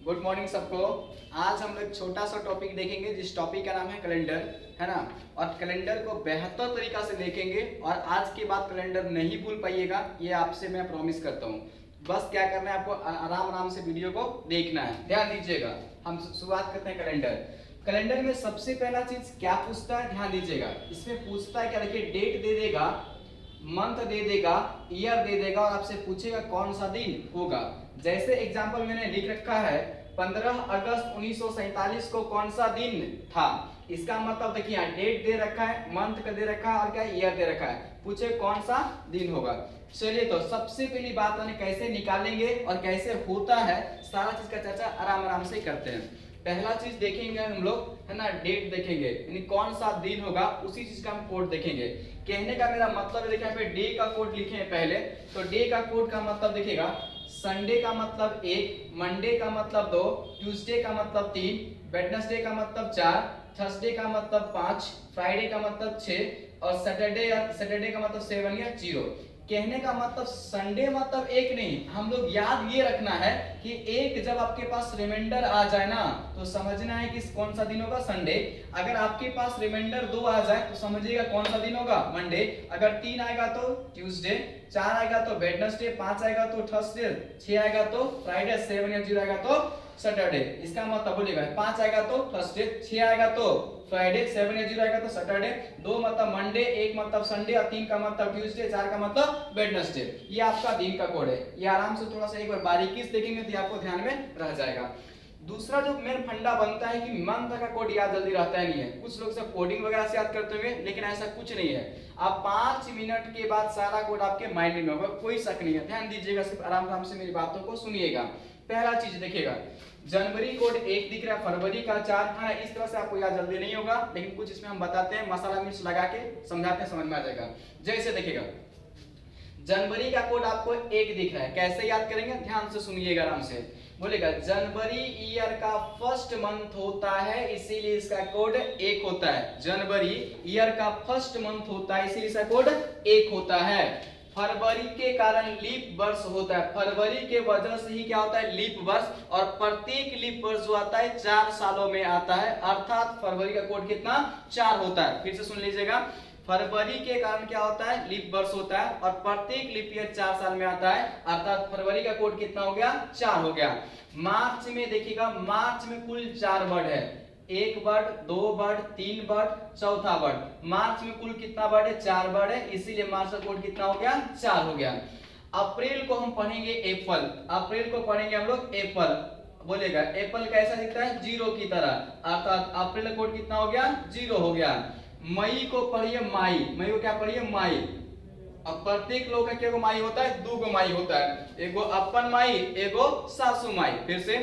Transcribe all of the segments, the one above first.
Good morning सबको। आज हम लोग छोटा सा टॉपिक देखेंगे जिस टॉपिक का नाम है कैलेंडर, है ना। और कैलेंडर को बेहतर तरीका से देखेंगे और आज के बाद कैलेंडर नहीं भूल पाइएगा, ये आपसे मैं प्रॉमिस करता हूँ। बस क्या करना है, आपको आराम आराम से वीडियो को देखना है, ध्यान दीजिएगा। हम शुरुआत करते हैं कैलेंडर। कैलेंडर में सबसे पहला चीज क्या पूछता है, ध्यान दीजिएगा। इसमें पूछता है क्या, देखिए, डेट दे देगा, मंथ दे देगा, ईयर दे देगा और आपसे पूछेगा कौन सा दिन होगा। जैसे एग्जांपल मैंने लिख रखा है 15 अगस्त 1947 को कौन सा दिन था। इसका मतलब देखिए यहाँ डेट दे रखा है, मंथ का दे रखा है और क्या ईयर दे रखा है, पूछे कौन सा दिन होगा। चलिए, तो सबसे पहली बात है कैसे निकालेंगे और कैसे होता है, सारा चीज का चर्चा आराम आराम से करते हैं। पहला चीज देखेंगे हम लोग, है ना, डेट देखेंगे, यानी कौन सा दिन होगा, उसी चीज का हम कोड देखेंगे। कहने का मेरा मतलब है, देखिए यहाँ पे डे का कोड लिखे हैं पहले, तो डे का कोड का मतलब देखिएगा, संडे का मतलब 1, मंडे का मतलब 2, ट्यूसडे का मतलब 3, वेडनेसडे का मतलब 4, थर्सडे का मतलब 5, फ्राइडे का मतलब 6 और सैटरडे का मतलब 7 या 0। कहने का मतलब संडे मतलब 1 नहीं, हम लोग याद ये रखना है कि 1 जब आपके पास रिमाइंडर आ जाए ना तो समझना है कि कौन सा दिन होगा, संडे। अगर आपके पास रिमाइंडर 2 आ जाए तो समझिएगा कौन सा दिन होगा, मंडे। अगर 3 आएगा तो ट्यूसडे, 4 आएगा तो वेडनेसडे, 5 आएगा तो थर्सडे, 6 आएगा तो फ्राइडे, 7 या 0 आएगा तो सैटरडे। इसका मतलब बोलिएगा 5 आएगा तो थर्सडे, 6 आएगा तो फ्राइडे, 7 या 0 आएगा तो सैटरडे, 2 मतलब मंडे, 1 मतलब संडे और 3 का मतलब ट्यूसडे, 4 का मतलब वेडनेसडे। ये आपका दिन का कोड है। ये आराम से थोड़ा सा एक बार बारीकी से देखेंगे तो आपको ध्यान में रह जाएगा। दूसरा जो मेन फंडा बनता है कि मंथ का कोड याद जल्दी रहता है नहीं है। कुछ लोग सब कोडिंग वगैरह से याद करते होंगे, लेकिन ऐसा कुछ नहीं है। आप 5 मिनट के बाद सारा कोड आपके माइंड में होगा, कोई शक नहीं है। ध्यान दीजिएगा, सिर्फ आराम आराम से मेरी बातों को सुनिएगा। पहला चीज देखिएगा, जनवरी कोड 1 दिख रहा है, फरवरी का 4, हाँ इस तरह से आपको याद जल्दी नहीं होगा, लेकिन कुछ इसमें हम बताते हैं, मसाला मिर्च लगा के समझाते हैं, समझ में आ जाएगा। जैसे देखिएगा, जनवरी का कोड आपको 1 दिख रहा है, कैसे याद करेंगे, ध्यान से सुनिएगा आराम से। बोलेगा जनवरी ईयर का फर्स्ट मंथ होता है, इसीलिए इसका कोड 1 होता है। जनवरी ईयर का फर्स्ट मंथ होता है, इसीलिए इसका कोड 1 होता है। फरवरी के कारण लीप वर्ष होता है, फरवरी के वजह से ही क्या होता है, लीप वर्ष। और प्रत्येक लीप वर्ष जो आता है 4 सालों में आता है, अर्थात फरवरी का कोड कितना, 4 होता है। फिर से सुन लीजिएगा, फरवरी के कारण क्या होता है, लीप वर्ष होता है और प्रत्येक लीप ईयर 4 साल में आता है, अर्थात फरवरी का कोड कितना हो गया, 4 हो गया। मार्च में देखिएगा, मार्च में कुल 4 वर्ड है, 1 वर्ड, 2 वर्ड, 3 वर्ड, चौथा वर्ड। मार्च में कुल कितना वर्ड है, 4 वर्ड है, इसीलिए मार्च का कोड कितना हो गया, 4 हो गया। अप्रैल को हम पढ़ेंगे एप्पल, अप्रैल को पढ़ेंगे हम लोग एप्पल। बोलेगा एप्पल कैसा दिखता है, 0 की तरह, अर्थात अप्रैल का कोड कितना हो गया, 0 हो गया। मई को पढ़िए माई, मई को क्या पढ़िए, माई। अब प्रत्येक लोग का क्या माई होता है, 2 माई होता है, एगो अपन माई, एगो सासू माई। फिर से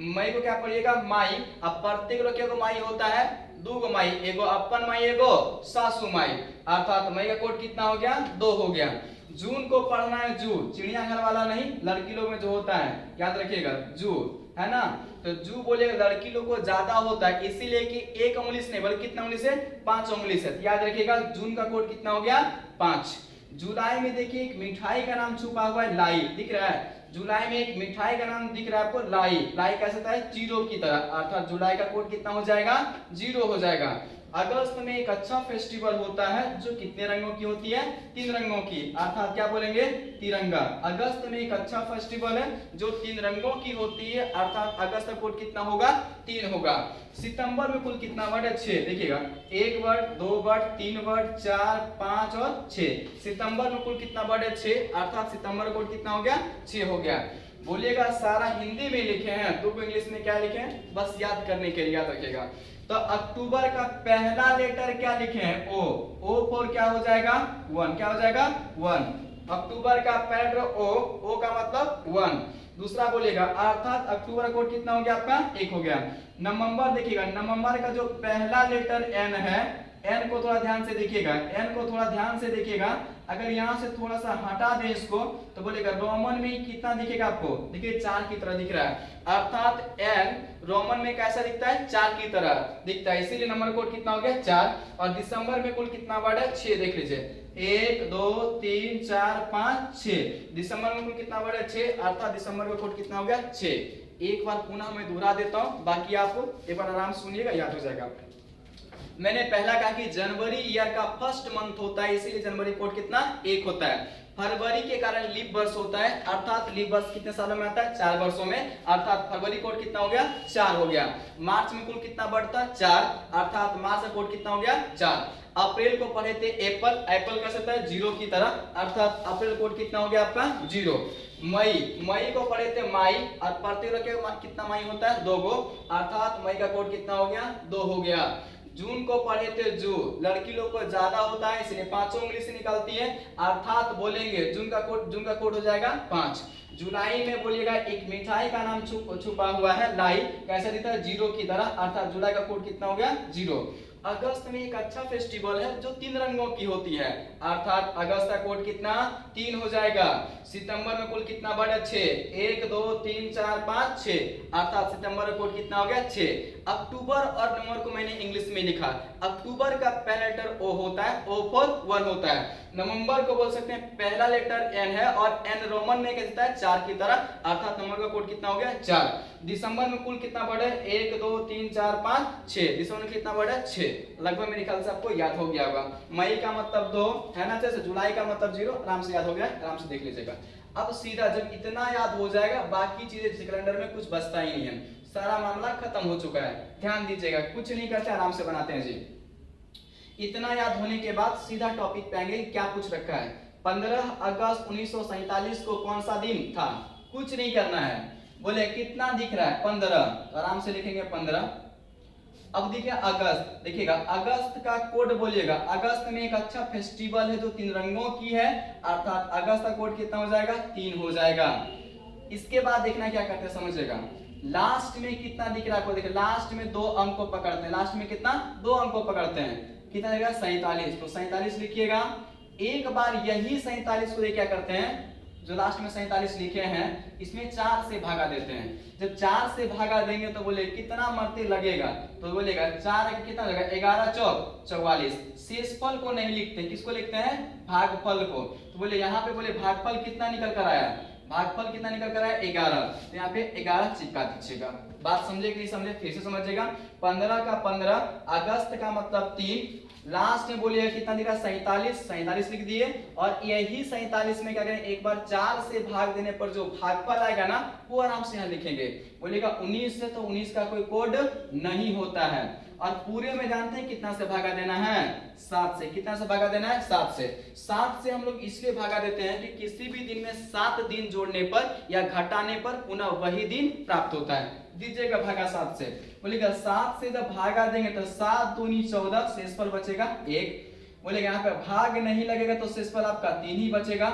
मई को क्या पढ़िएगा, माई। अब प्रत्येक लोग क्या माई होता है, 2 माई, एगो अपन माई, एगो सासू माई, अर्थात मई का कोड कितना हो गया, 2 हो गया। जून को पढ़ना है जू, चिड़ियाघर वाला नहीं, लड़की लोग में जो होता है, याद रखिएगा, जू, है ना। तो जू बोलेगा लड़की लोग को ज्यादा होता है, इसीलिए कि 1 उंगली से नहीं बल्कि कितना उंगली से, 5 उंगली से। याद रखिएगा, जून का कोड कितना हो गया, 5। जुलाई में देखिए एक मिठाई का नाम छुपा हुआ है, लाई, दिख रहा है। जुलाई में एक मिठाई का नाम दिख रहा है आपको, लाई। लाई कैसा होता है, 0 की तरह, अर्थात जुलाई का कोड कितना हो जाएगा, 0 हो जाएगा। अगस्त में एक अच्छा फेस्टिवल होता है जो कितने रंगों की होती है, 3 रंगों की, अर्थात क्या बोलेंगे, तिरंगा। अगस्त में एक अच्छा फेस्टिवल है जो 3 रंगों की होती है, अर्थात अगस्त का कोड कितना होगा, 3 होगा। सितंबर में कुल कितना वर्ड है, 6, देखिएगा, 1 वर्ड, 2 वर्ड, 3 वर्ड, 4, 5 और 6। सितंबर में कुल कितना वर्ड है, 6, अर्थात सितंबर कोड कितना हो गया, 6 हो गया। बोलिएगा सारा हिंदी में लिखे हैं, 2 इंग्लिश में क्या लिखे हैं, बस याद करने के लिए याद रखिएगा। तो अक्टूबर का पहला लेटर क्या लिखे हैं, ओ, ओ फॉर क्या हो जाएगा, 1, क्या हो जाएगा, 1। अक्टूबर का पहला ओ, ओ का मतलब 1। दूसरा बोलेगा, अर्थात अक्टूबर कोड कितना हो गया आपका, 1 हो गया। नवंबर देखिएगा, नवंबर का जो पहला लेटर एन है, एन को थोड़ा ध्यान से देखिएगा, एन को थोड़ा ध्यान से देखिएगा। अगर यहाँ से थोड़ा सा हटा दें इसको तो बोलेगा रोमन में कितना दिखेगा आपको, देखिए 4 की तरह दिख रहा है, अर्थात एन रोमन में कैसा दिखता है, 4 की तरह दिखता है, इसीलिए नंबर कोड कितना हो गया, 4। और दिसंबर में कुल कितना वर्ड है, 6, देख लीजिए, 1 2 3 4 5 6। दिसंबर में कुल कितना वर्ड है, 6, अर्थात दिसंबर का कोड कितना हो गया, 6। एक बार पुनः मैं दोहरा देता हूं, बाकी आप एक बार आराम से सुनिएगा, याद हो जाएगा। मैंने पहला कहा कि जनवरी ईयर का फर्स्ट मंथ होता है, इसीलिए जनवरी कोड कितना 1 होता है। फरवरी के कारण लीप वर्ष होता है, अर्थात लीप वर्ष कितने सालों में आता है 4 वर्षों में, अर्थात फरवरी कोड कितना हो गया 4 हो गया। मार्च में कुल कितना बढ़ता है 4, अर्थात मार्च का कोड कितना हो गया 4। अप्रैल को पढ़े थे एप्पल, एप्पल का सकता है 0 की तरह, अर्थात अप्रैल कोड कितना हो गया आपका 0। मई को पढ़े थे माई, और प्रत्येक कितना मई होता है 2 गो, अर्थात मई का कोड कितना हो गया 2 हो गया। जून को पढ़े थे जू, लड़की लोग को ज्यादा होता है इसलिए 5 उंगली से निकलती है, अर्थात बोलेंगे जून का कोड हो जाएगा 5। जुलाई में बोलिएगा एक मिठाई का नाम छुपा हुआ है लाई, कैसा दिखता है 0 की तरह, अर्थात जुलाई का कोड कितना हो गया 0। अगस्त में एक अच्छा फेस्टिवल है जो 3 रंगों की होती है, अर्थात अगस्त का कोड कितना 3 हो जाएगा। सितंबर में कुल कितना बढ़ा 6, 1 2 3 4 5 6, अर्थात सितंबर का कोड कितना हो गया 6। अक्टूबर और नवंबर को मैंने इंग्लिश में लिखा, अक्टूबर का पहला लेटर ओ होता है, ओ फॉर 1 होता है। नवंबर को बोल सकते हैं पहला लेटर एन है और एन रोमन में कहता है 4 की तरह, अर्थात नवंबर का कोड कितना हो गया 4। दिसंबर में कुल कितना बढ़े 1 2 3 4 5 6, दिसंबर में कितना बढ़े 6, लगभग मेरे ख्याल से आपको याद हो गया होगा। मई का मतलब 2 है ना, जैसे जुलाई का मतलब 0, आराम से याद हो गया, आराम से देख लीजिएगा। अब सीधा जब इतना याद हो जाएगा, बाकी चीजें कैलेंडर में कुछ बचता ही नहीं है, सारा मामला खत्म हो चुका है। ध्यान दीजिएगा, कुछ नहीं करते, आराम से बनाते हैं जी। इतना याद होने के बाद सीधा टॉपिक पे आएंगे, क्या पूछ रखा है 15 अगस्त 1947 को कौन सा दिन था, कुछ नहीं करना है। बोले कितना दिख रहा है 15, आराम से लिखेंगे 15। अब देखिए अगस्त, देखिएगा अगस्त का कोड बोलिएगा, अगस्त में एक अच्छा फेस्टिवल है जो 3 रंगों की है, अर्थात अगस्त का कोड कितना हो जाएगा 3 हो जाएगा। इसके बाद देखना क्या करते हैं समझिएगा, लास्ट में कितना दिख रहा है आपको, देखिए लास्ट में 2 अंक को पकड़ते हैं, लास्ट में कितना 2 अंक को पकड़ते हैं, कितना देगा 47, तो 47 लिखिएगा। एक बार यही 47 को क्या करते हैं, जो लास्ट में 47 लिखे हैं इसमें 4 से भागा देते हैं। जब 4 से भागा देंगे तो बोले कितना मरते लगेगा, तो बोलेगा 4 कितना लगेगा 11 चौक 44। शेषफल को नहीं लिखते, किसको लिखते हैं भागफल को, तो बोले यहाँ पे बोले भागफल कितना निकल कर आया, भागफल कितना निकल कर आया 11, तो यहाँ पे 11 चिपका दीजिएगा। बात समझे कि नहीं समझे, फिर से समझिएगा। 15 का 15, अगस्त का मतलब 3, लास्ट में बोलिएगा कितना दिखा 47 लिख दिए, और यही 47 में क्या करें, एक बार 4 से भाग देने पर जो भागफल आएगा ना वो आराम से यहाँ लिखेंगे। बोलिएगा 19 से, तो 19 का कोई कोड नहीं होता है, और पूरे में जानते हैं कितना से भागा देना है 7 से, कितना से भागा देना है 7 से। 7 से हम लोग इसलिए भागा देते हैं कि किसी भी दिन में 7 दिन जोड़ने पर या घटाने पर पुनः वही दिन प्राप्त होता है। दीजिएगा भागा 7 से, बोलेगा 7 से जब भागा देंगे तो 7 दूनी 14, शेषफल बचेगा 1। बोलेगा यहाँ पे भाग नहीं लगेगा तो शेषफल आपका 3 ही बचेगा।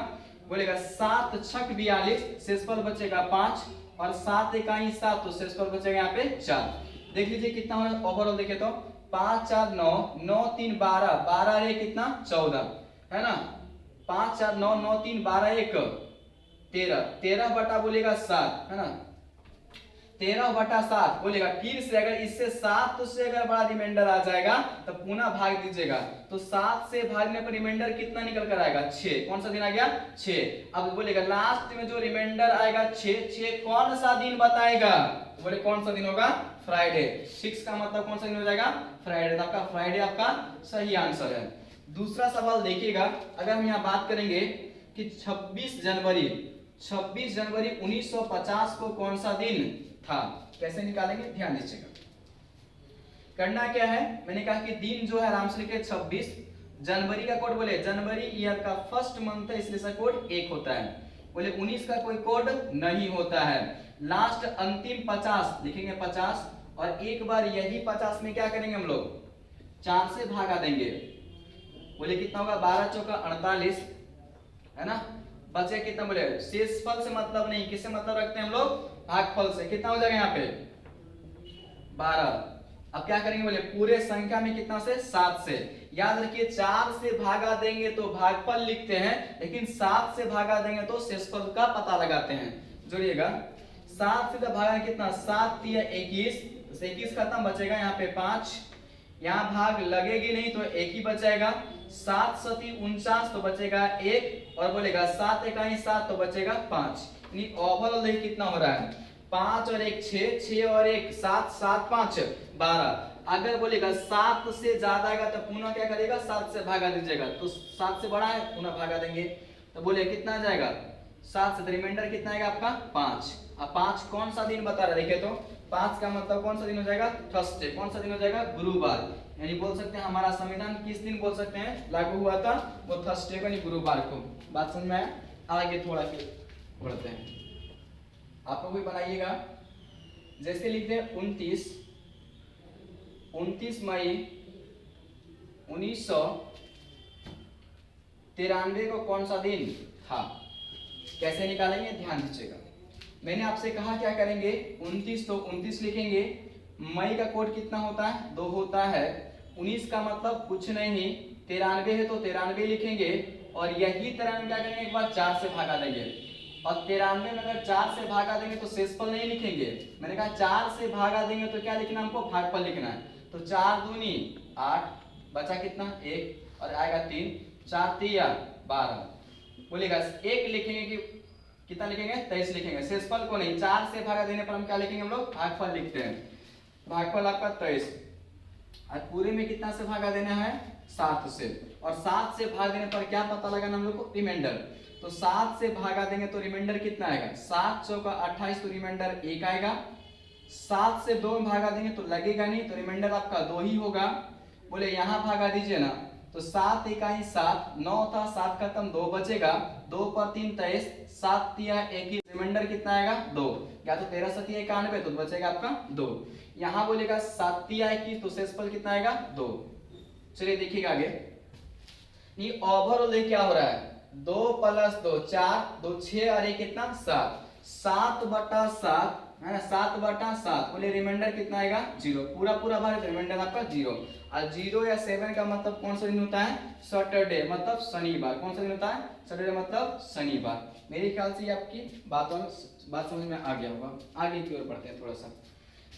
बोलेगा 7 छक 42, शेषफल बचेगा 5, और 7 इकाई 7, तो शेषफल बचेगा यहाँ पे 4। देख लीजिए कितना हो रहा है ओवरऑल, देखे तो 5 4 9, 9 3 12, 12 रे कितना 14 है ना, 5 4 9, 9 3 12 1 13, 13 बटा बोलेगा 7 है ना, 13 बटा 7 बोलेगा। फिर से अगर इससे 7 से अगर बड़ा रिमाइंडर आ जाएगा तो पुनः भाग दीजिएगा, तो 7 से भागने पर रिमाइंडर कितना निकल कर आएगा 6, कौन सा दिन आ गया 6। अब बोलेगा लास्ट में जो रिमाइंडर आएगा 6 कौन सा दिन बताएगा, तो बोले कौन सा दिन होगा फ्राइडे। 6 का मतलब कौन सा दिन हो जाएगा फ्राइडे, तो आपका फ्राइडे आपका सही आंसर है। दूसरा सवाल देखिएगा, अगर हम यहाँ बात करेंगे कि 26 जनवरी 1950 को कौन सा दिन था, कैसे निकालेंगे ध्यान दीजिएगा। करना क्या है, मैंने कहा कि दिन जो है आराम से लिखे 26, जनवरी का कोड बोले जनवरी ईयर का फर्स्ट मंथ है इसलिए इसका कोड 1 होता है। बोले 19 का कोई कोड नहीं होता है। लास्ट अंतिम 50 लिखेंगे 50, और एक बार यही 50 में क्या करेंगे हम लोग 4 से भागा देंगे। बोले कितना होगा 12 चौका 48 है ना, बचे कितना बोले शेषफल से मतलब नहीं, किससे मतलब रखते हैं हम लोग भागफल से। कितना हो जाएगा यहाँ पे 12। अब क्या करेंगे बोले पूरे संख्या में कितना से 7 से। याद रखिए 4 से भागा देंगे तो भागफल लिखते हैं, लेकिन 7 से भागा देंगे तो शेषफल का पता लगाते हैं। जोड़िएगा 7 से जब भागा कितना 7 या 21, 21 खत्म, बचेगा यहाँ पे 5, यहाँ भाग लगेगी नहीं तो 1 ही बचेगा। 7 सती 49 तो बचेगा 1, और बोलेगा 7 इकाई 7 तो बचेगा 5। ओवरऑल देखिए कितना हो रहा है 5 और 1 6, 6 और 1 7, 7 5 12। अगर बोलेगा 7 से ज्यादा आएगा तो पुनः क्या करेगा, 7 से भागा दीजिएगा, तो 7 से बड़ा है पुनः भागा देंगे, तो बोले कितना आ जाएगा 7 से, तो रिमाइंडर कितना आएगा आपका 5। अब 5 कौन सा दिन बता रहा है, देखिए तो 5 का मतलब कौन सा दिन हो जाएगा, थर्सडे। कौन सा दिन हो जाएगा, गुरुवार। यानी बोल सकते हैं हमारा संविधान किस दिन बोल सकते हैं लागू हुआ था, वो थर्सडे को यानी गुरुवार को। बात समझ में आया? आगे थोड़ा बढ़ते हैं, आप लोग भी बनाइएगा। जैसे लिखते हैं 29 मई 1993 को कौन सा दिन था, कैसे निकालेंगे ध्यान दीजिएगा। मैंने आपसे कहा क्या करेंगे, 29 तो 29 लिखेंगे, मई का कोड कितना होता है 2 होता है, 19 का मतलब कुछ नहीं, 93 है तो 93 लिखेंगे, और यही 93 क्या करेंगे एक बार 4 से भागा देंगे, और 93 में अगर 4 से भागा देंगे तो शेषफल नहीं लिखेंगे, मैंने कहा 4 से भागा देंगे तो क्या लिखना हमको, भागफल लिखना है। तो 4 दूनी 8, बचा कितना 1 और आएगा 3, 4 3 12। बोलेगा 1 लिखेंगे कि कितना लिखेंगे 23 लिखेंगे, शेषफल को नहीं, 4 से भागा देने पर हम क्या लिखेंगे हम लोग, भागफल लिखते हैं। भागफल आपका 23, और पूरे में कितना से भागा देना है 7 से, और 7 से भाग देने पर क्या पता लगाना हम लोग को, रिमाइंडर। तो 7 से भागा देंगे तो रिमाइंडर कितना आएगा, 7 चौका 28, तो रिमाइंडर 1 आएगा। 7 से 2 में भागा देंगे तो लगेगा नहीं, तो रिमाइंडर आपका 2 ही होगा। बोले यहाँ भागा दीजिए ना, तो 7 इकाई 7, 9 था 7 खत्म 2 बचेगा, 2 पर 3 23, 7 तिया 21, रिमाइंडर कितना आएगा 2, या तो 13 7 91, तो बचेगा आपका 2। यहाँ बोलेगा 7 तिया 21, तो शेषफल कितना आएगा 2। चलिए देखिएगा आगे, ये ओवरऑल क्या हो रहा है, 2 + 2 4, 2 6 और 1 कितना 7, 7/7 है ना, 7/7। बोले रिमाइंडर कितना आएगा 0, पूरा पूरा भाग रिमाइंडर आपका 0। और 0 या 7 का मतलब कौन सा दिन होता है, सैटरडे मतलब शनिवार। कौन सा दिन होता है, सैटरडे मतलब शनिवार। मेरे ख्याल से आपकी बात समझ में आ गया होगा। आगे की ओर बढ़ते हैं थोड़ा सा,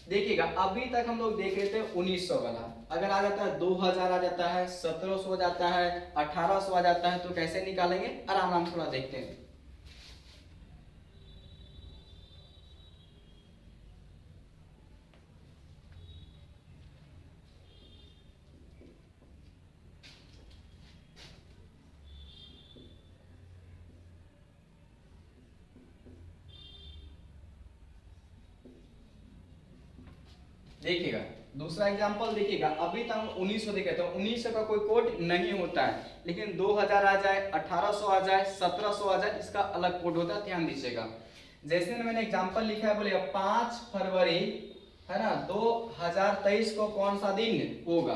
देखिएगा अभी तक हम लोग देख रहे थे 1900 वाला, अगर आ जाता है 2000 आ जाता है, 1700 आ जाता है, 1800 आ जाता है, तो कैसे निकालेंगे, आराम आराम थोड़ा देखते हैं। देखिएगा दूसरा एग्जांपल, देखिएगा अभी तक हम 1900 देखे तो 1900 का कोई कोड नहीं होता है, लेकिन 2000 आ जाए, 1800 आ जाए, 1700 आ जाए, इसका अलग कोड होता है, ध्यान दीजिएगा। जैसे मैंने एग्जांपल लिखा है, बोले 5 फरवरी है ना 2023 को कौन सा दिन होगा।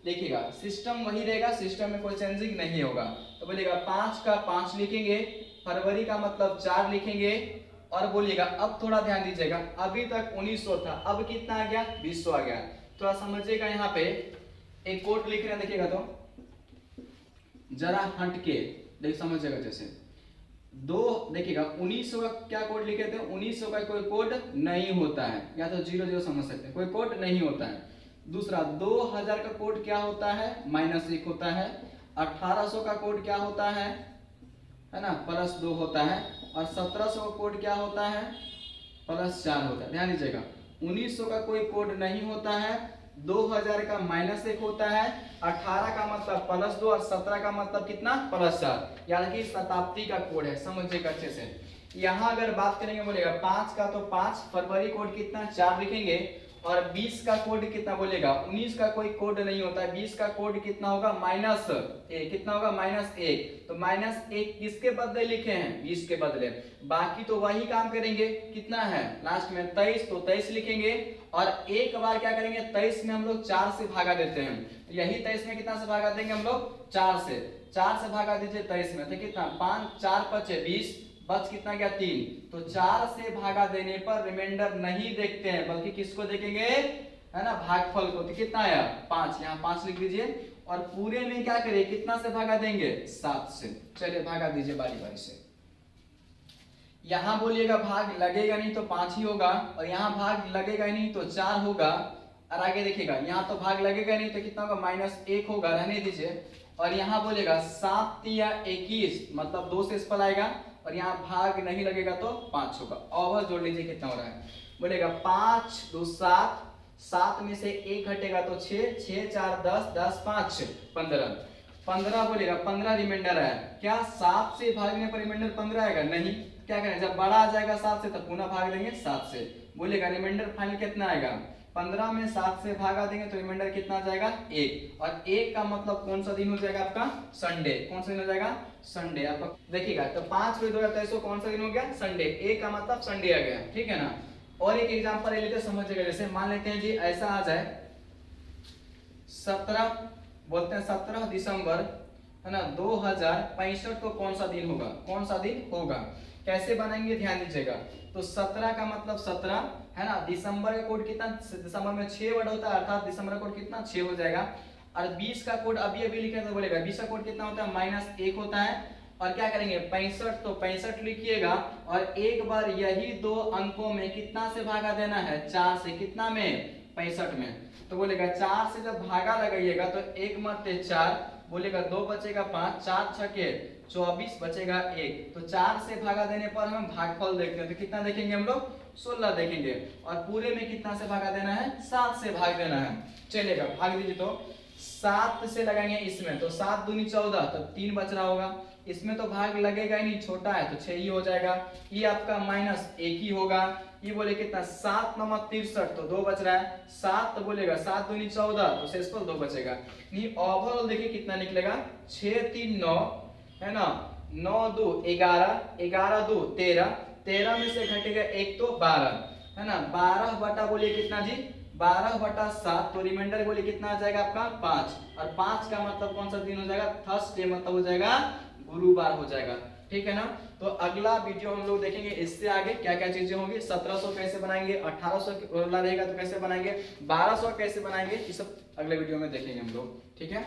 देखिएगा सिस्टम वही रहेगा, सिस्टम में कोई चेंजिंग नहीं होगा। तो बोलेगा 5 का 5 लिखेंगे, फरवरी का मतलब 4 लिखेंगे, और बोलिएगा अब थोड़ा ध्यान दीजिएगा, अभी तक 1900 था, अब कितना आ गया 2000 आ गया। थोड़ा समझिएगा, यहाँ पे एक कोड लिख रहे हैं, देखिएगा तो जरा हट के देख समझिएगा। जैसे देखिएगा 1900 का क्या कोड लिखे थे, 1900 का कोई कोड नहीं होता है, या तो 00 समझ सकते हैं, कोई कोड नहीं होता है। दूसरा 2000 का कोड क्या होता है, -1 होता है। 1800 का कोड क्या होता है ना, +2 होता है। और 1700 का कोड क्या होता है, +4 होता है। ध्यान दीजिएगा 1900 का कोई कोड नहीं होता है, 2000 का -1 होता है, 18 का मतलब +2 और 17 का मतलब कितना +4, यानी कि शताब्दी का कोड है। समझिएगा अच्छे से। यहाँ अगर बात करेंगे, बोलेगा 5 का तो 5, फरवरी कोड कितना 4 लिखेंगे, और 20 का कोड कितना बोलेगा, 19 का कोई कोड नहीं होता है, 20 का कोड कितना होगा -1, कितना होगा -1। तो -1 किसके बदले लिखे हैं, 20 के बदले। बाकी तो वही काम करेंगे, कितना है लास्ट में 23, तो 23 लिखेंगे, और एक बार क्या करेंगे 23 में हम लोग 4 से भागा देते हैं। यही 23 में कितना से भागा देंगे हम लोग, 4 से भागा दीजिए 23 में, तो कितना 5 4 5 20, बच कितना गया 3। तो 4 से भागा देने पर रिमाइंडर नहीं देखते हैं, बल्कि किसको देखेंगे है ना, भागफल को। तो कितना आया 5, यहाँ 5 लिख दीजिए, और पूरे में क्या करिए कितना से भागा देंगे 7 से। चलिए भागा दीजिए बारी बारी से। यहाँ बोलिएगा भाग लगेगा नहीं तो 5 ही होगा, और यहाँ भाग लगेगा नहीं तो 4 होगा। और आगे देखिएगा यहाँ तो भाग लगेगा नहीं तो कितना होगा -1 होगा, रहने दीजिए। और यहाँ बोलेगा 7 या 21 मतलब 2 से शेषफल आएगा, और यहाँ भाग नहीं लगेगा तो 5 होगा। ओवर जोड़ लीजिए कितना हो रहा है, बोलेगा 5 2 7, 7 में से 1 घटेगा तो 6, 6 4 10, 10 5 15, 15 बोलेगा 15 रिमाइंडर है। क्या 7 से भागने पर रिमाइंडर 15 आएगा? नहीं। क्या करें, जब बड़ा आ जाएगा 7 से तब पुनः भाग देंगे 7 से। बोलेगा रिमाइंडर फाइनल कितना आएगा, 15 में 7 से भागा देंगे तो रिमाइंडर कितना आ जाएगा 1। और 1 का मतलब कौन सा दिन हो जाएगा आपका, संडे। कौन सा दिन हो जाएगा, संडे। आपका देखिएगा तो 5 फरवरी 2023 कौन सा दिन हो गया, संडे। 1 का मतलब संडे आ गया, ठीक है ना। और एक एग्जांपल ले लेते हैं, समझिएगा। जैसे मान लेते हैं जी ऐसा आ जाए 17 बोलते हैं 17 दिसंबर है ना 2065 को कौन सा दिन होगा, कौन सा दिन होगा। कैसे बनाएंगे ध्यान दीजिएगा। तो 17 का मतलब 17 है ना, दिसंबर का कोड कितना, दिसंबर में 6 वर्ड होता है अर्थात दिसंबर का कोड कितना 6 हो जाएगा। और 20 का कोड अभी अभी लिखे तो बोलेगा 20 का कोड कितना होता है -1 होता है। और क्या करेंगे 65 तो 65 लिखिएगा और एक बार यही 2 अंकों में कितना से भागा देना है, 4 से। कितना में, 65 में। तो बोलेगा 4 से जब भागा लगाइएगा तो 1 मरते 4, बोलेगा 2 बचेगा 5, 4 छके 24 बचेगा 1। तो 4 से भागा देने पर हम भागफल देखते हैं तो कितना देखेंगे हम लोग, 16 देखेंगे। और पूरे में कितना से भागा देना है, 7 से भाग देना है। चलेगा भाग दीजिए तो 7 से लगाएंगे इसमें तो 7 दूनी 14 तो 3 बच रहा होगा। इसमें तो भाग लगेगा ही नहीं, छोटा है तो 6 ही हो जाएगा। ये आपका -1 ही होगा। ये बोले कितना 7 9 63 तो 2 बच रहा है। 7 तो बोलेगा 7 दूनी 14 तो शेषफल 2 बचेगा। नहीं ओवरऑल देखिए कितना निकलेगा 6 3 9 है ना, 9 2 11, 11 2 13, 13 में से घटेगा 1 तो 12 है ना। 12 बटा बोलिए कितना जी, 12 बटा 7 तो रिमाइंडर बोलिए कितना आ जाएगा आपका 5। और 5 का मतलब कौन सा दिन हो जाएगा, थर्सडे मतलब हो जाएगा गुरुवार हो जाएगा, ठीक है ना। तो अगला वीडियो हम लोग देखेंगे इससे आगे क्या क्या चीजें होंगी। 1700 कैसे बनाएंगे, 1800 वाला रहेगा तो कैसे बनाएंगे, 1200 कैसे बनाएंगे, ये सब अगले वीडियो में देखेंगे हम लोग, ठीक है।